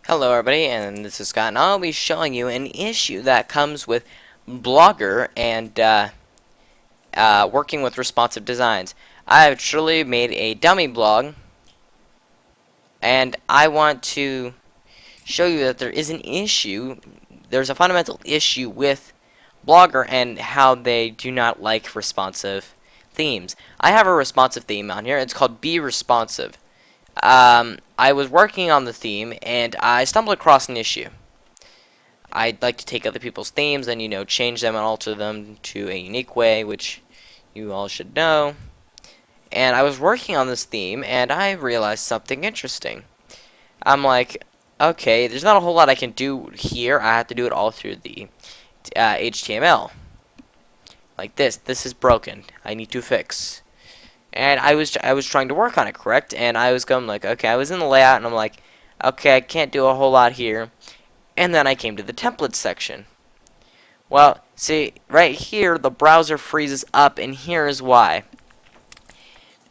Hello everybody, and this is Scott, and I'll be showing you an issue that comes with Blogger and working with responsive designs. I have truly made a dummy blog, and I want to show you that there is an issue. There's a fundamental issue with Blogger and how they do not like responsive themes. I have a responsive theme on here. It's called Be Responsive. I was working on the theme, and I stumbled across an issue. I'd like to take other people's themes and, change them and alter them to a unique way, which you all should know. And I was working on this theme, and I realized something interesting. I'm like, okay, there's not a whole lot I can do here. I have to do it all through the HTML. Like this. This is broken. I need to fix. And I was trying to work on it, correct? And I was going like, okay, I was in the layout, and I'm like, okay, I can't do a whole lot here. And then I came to the templates section. Well, see, right here, the browser freezes up, and here's why.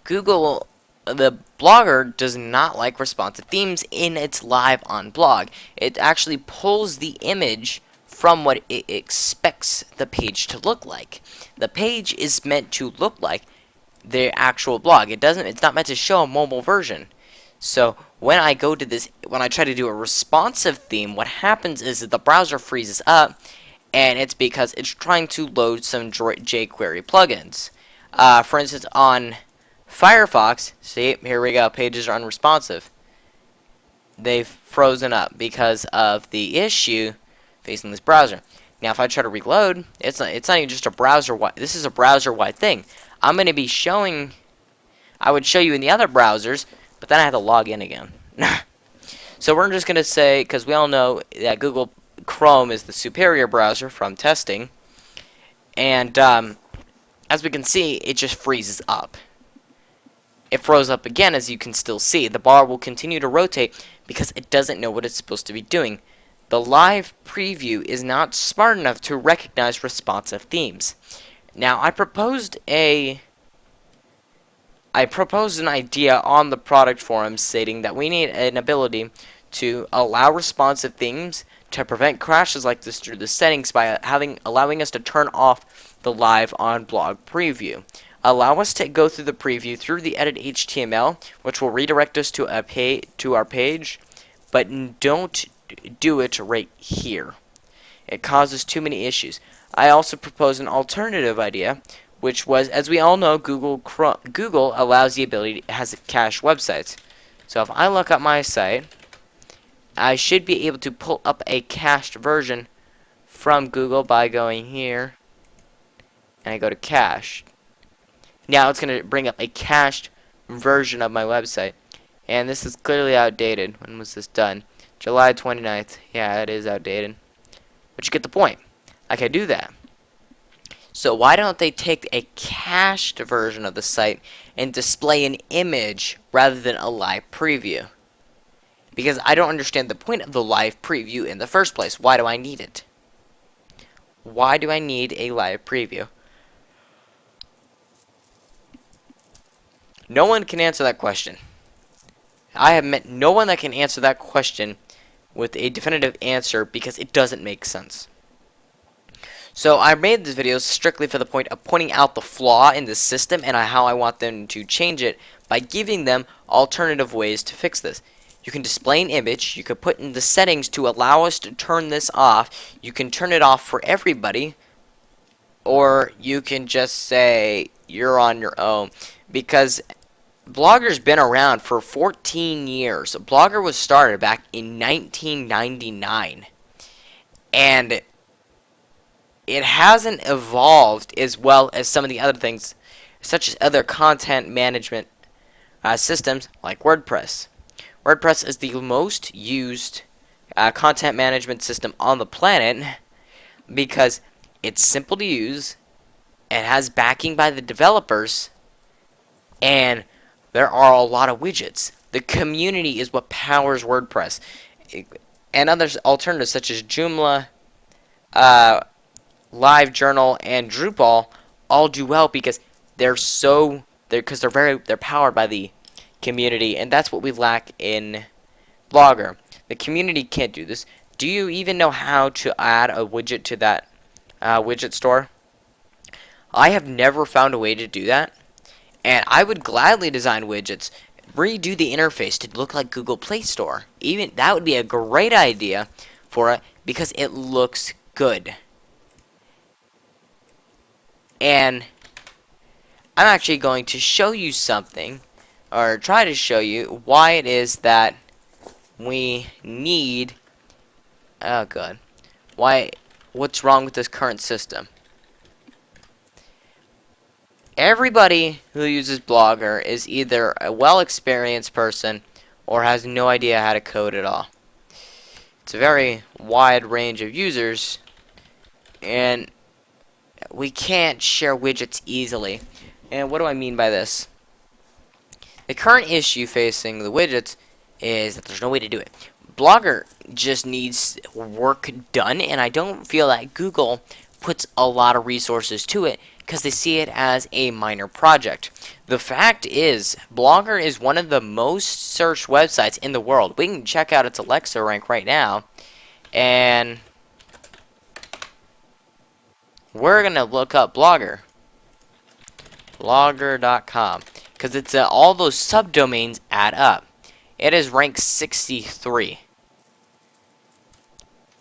Google, the Blogger, does not like responsive themes in its live on blog. It actually pulls the image from what it expects the page to look like. The page is meant to look like the actual blog. It's not meant to show a mobile version. So when I go to this, when I try to do a responsive theme, what happens is that the browser freezes up, and it's because it's trying to load some jQuery plugins. For instance, on Firefox, see, here we go, pages are unresponsive. They've frozen up because of the issue facing this browser. Now, if I try to reload, it's not even just a browser-wide. This is a browser-wide thing. I'm going to be showing. I would show you in the other browsers, but then I have to log in again. So we're just going to say, because we all know that Google Chrome is the superior browser from testing, and as we can see, it just freezes up. It froze up again, as you can still see. The bar will continue to rotate because it doesn't know what it's supposed to be doing. The live preview is not smart enough to recognize responsive themes. Now, I proposed an idea on the product forum stating that we need an ability to allow responsive themes to prevent crashes like this through the settings by allowing us to turn off the live on blog preview. Allow us to go through the preview through the edit HTML, which will redirect us to our page, but don't do it right here. It causes too many issues. I also proposed an alternative idea, which was, as we all know, Google allows the ability, has cached websites. So if I look up my site, I should be able to pull up a cached version from Google by going here, and I go to cache. Now it's going to bring up a cached version of my website, and this is clearly outdated. When was this done? July 29th. Yeah, it is outdated. But you get the point. I can do that. So why don't they take a cached version of the site and display an image rather than a live preview? Because I don't understand the point of the live preview in the first place. Why do I need it? Why do I need a live preview? No one can answer that question. I have met no one that can answer that question with a definitive answer because it doesn't make sense. So I made this video strictly for the point of pointing out the flaw in the system and how I want them to change it by giving them alternative ways to fix this. You can display an image, you can put in the settings to allow us to turn this off, you can turn it off for everybody, or you can just say you're on your own, because Blogger's been around for 14 years. Blogger was started back in 1999, and it hasn't evolved as well as some of the other things, such as other content management systems like WordPress. WordPress is the most used content management system on the planet because it's simple to use, it has backing by the developers, and there are a lot of widgets. The community is what powers WordPress. And other alternatives such as Joomla, LiveJournal, and Drupal all do well because they're powered by the community, and that's what we lack in Blogger. The community can't do this. Do you even know how to add a widget to that widget store? I have never found a way to do that, and I would gladly design widgets, redo the interface to look like Google Play Store. Even that would be a great idea for it because it looks good. And I'm actually going to show you something, or try to show you why it is that we need, oh god, what's wrong with this current system. Everybody who uses Blogger is either a well-experienced person or has no idea how to code at all. It's a very wide range of users, and we can't share widgets easily. And what do I mean by this? The current issue facing the widgets is that there's no way to do it. Blogger just needs work done, and I don't feel like Google puts a lot of resources to it because they see it as a minor project. The fact is, Blogger is one of the most searched websites in the world. We can check out its Alexa rank right now, and we're going to look up Blogger. Blogger.com, because it's all those subdomains add up. It is ranked 63.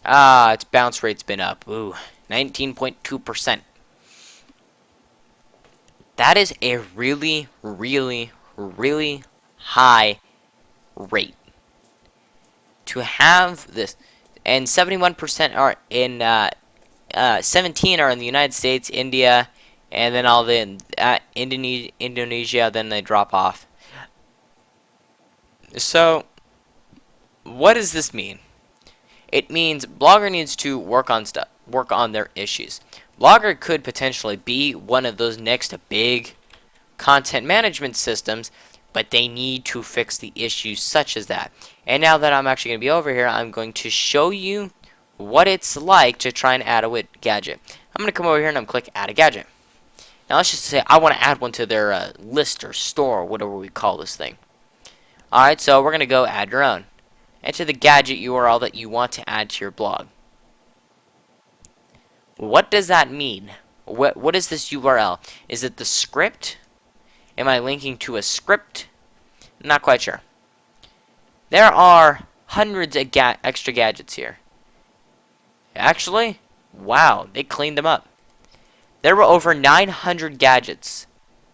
Its bounce rate's been up. Ooh, 19.2%. That is a really, really, really high rate. To have this, and 71% are in, 17 are in the United States, India, and then all the Indonesia, then they drop off. So, what does this mean? It means Blogger needs to work on their issues. Blogger could potentially be one of those next big content management systems, but they need to fix the issues such as that. And now that I'm actually going to be over here, I'm going to show you what it's like to try and add a gadget. I'm going to come over here and I'm click add a gadget. Now let's just say I want to add one to their list or store, whatever we call this thing. Alright, so we're going to go add your own. Enter the gadget URL that you want to add to your blog. What does that mean? What is this URL? Is it the script? Am I linking to a script? Not quite sure. There are hundreds of extra gadgets here. Actually, wow, they cleaned them up. There were over 900 gadgets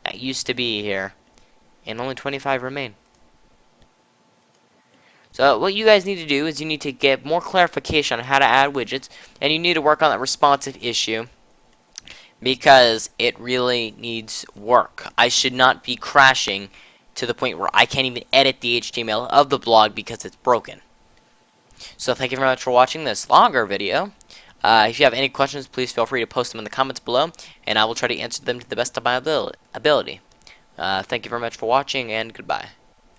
that used to be here, and only 25 remain. So what you guys need to do is you need to get more clarification on how to add widgets, and you need to work on that responsive issue because it really needs work. I should not be crashing to the point where I can't even edit the HTML of the blog because it's broken. So thank you very much for watching this longer video. If you have any questions, please feel free to post them in the comments below, and I will try to answer them to the best of my ability. Thank you very much for watching, and goodbye.